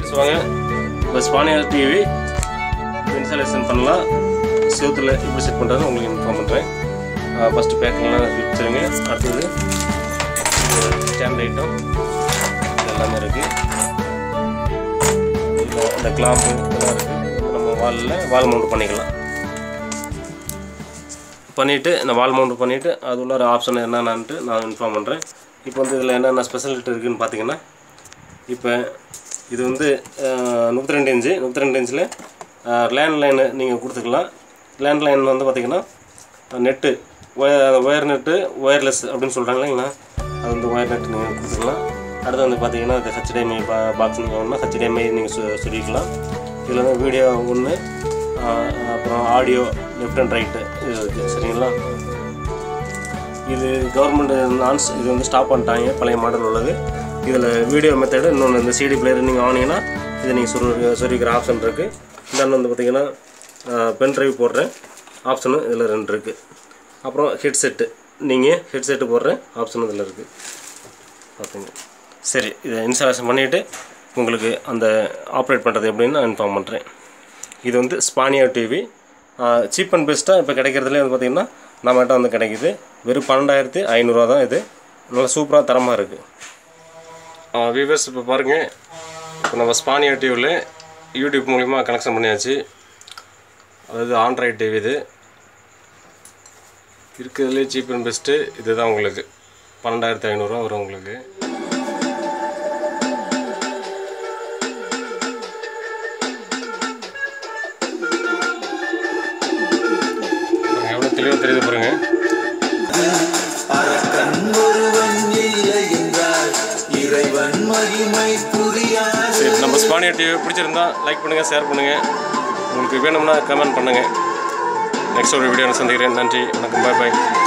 Friends வாங்க இப்போ ஸ்பானியா TV installation பண்ணலாம். செவத்தில் எப்படி செட் பண்ணுறது உங்களுக்கு இன்ஃபார்ம் பண்ணுறேன். ஃபஸ்ட்டு பேக்கிங்லாம் வச்சுருங்க. அடுத்தது ஸ்டாண்ட் ஐட்டம் எல்லாமே இருக்குது. இந்த கிளாம்பு இதெல்லாம் இருக்குது. நம்ம வால் மவுண்ட் பண்ணிக்கலாம். பண்ணிவிட்டு இந்த வால் மவுண்ட் பண்ணிவிட்டு அது உள்ள ஆப்ஷன் என்னென்னான்ட்டு நான் இன்ஃபார்ம் பண்ணுறேன். இப்போ வந்து இதில் என்னென்ன ஸ்பெஷாலிட்டி இருக்குதுன்னு பார்த்தீங்கன்னா, இப்போ இது வந்து 32 இன்ச்சு 32 இன்ச்சில் லேண்ட்லைனு நீங்கள் கொடுத்துக்கலாம். லேண்ட்லைன் வந்து பார்த்திங்கன்னா நெட்டு ஒயர் நெட்டு ஒயர்லெஸ் அப்படின்னு சொல்கிறாங்க இல்லைங்களா, அது வந்து ஒயர் நெட்டு நீங்கள் கொடுத்துக்கலாம். அடுத்து வந்து பார்த்திங்கன்னா இது HDMI பாக்ஸ் நீங்கள் ஒன்றா HDMI நீங்கள் சொல்லிக்கலாம். இதில் வந்து வீடியோ ஒன்று, அப்புறம் ஆடியோ லெஃப்ட் அண்ட் ரைட்டு இது இருக்குது. சரிங்களா, இது கவர்மெண்ட் நான்ஸ் இது வந்து ஸ்டாப் பண்ணிட்டாங்க, பழைய மாடல் உள்ளது. இதில் வீடியோ மெத்தடு இன்னொன்று இந்த CD பிளேயர் நீங்கள் ஆனிங்கன்னா இதை நீங்கள் சொருகிக்கிற ஆப்ஷன் இருக்குது. இன்னொன்று வந்து பார்த்திங்கன்னா பென் ட்ரைவ் போடுற ஆப்ஷனு இதில் 2 இருக்குது. அப்புறம் ஹெட்செட்டு நீங்கள் ஹெட்செட்டு போடுற ஆப்ஷனும் இதில் இருக்குது. பார்த்துங்க. சரி, இதை இன்ஸ்டாலேஷன் பண்ணிவிட்டு உங்களுக்கு அந்த ஆப்ரேட் பண்ணுறது எப்படின்னு நான் இன்ஃபார்ம் பண்ணுறேன். இது வந்து ஸ்பானியா டிவி சீப் அண்ட் பெஸ்ட்டாக இப்போ கிடைக்கிறதுலே வந்து பார்த்திங்கன்னா நம்மகிட்ட வந்து கிடைக்கிது. வெறும் 12,500 தான். இது நல்லா சூப்பராக தரமாக இருக்குது. வியூவர்ஸ் இப்போ பாருங்கள், இப்போ நம்ம ஸ்பானியா டிவியில் யூடியூப் மூலிமா கனெக்ஷன் பண்ணியாச்சு. அதாவது ஆண்ட்ராய்டு டிவி இது இருக்கிறதுலே சீப் அண்ட் பெஸ்ட்டு இது தான். உங்களுக்கு 12,500 வரும். உங்களுக்கு எவ்வளோ தெளிவாக தெரியுது பாருங்க. சரி, நம்ம ஸ்பானியா டிவி பிடிச்சிருந்தா லைக் பண்ணுங்கள், ஷேர் பண்ணுங்கள். உங்களுக்கு வேணும்னா கமெண்ட் பண்ணுங்கள். நெக்ஸ்ட் ஒரு வீடியோவில் சந்திக்கிறேன். நன்றி, வணக்கம், பாய் பாய்.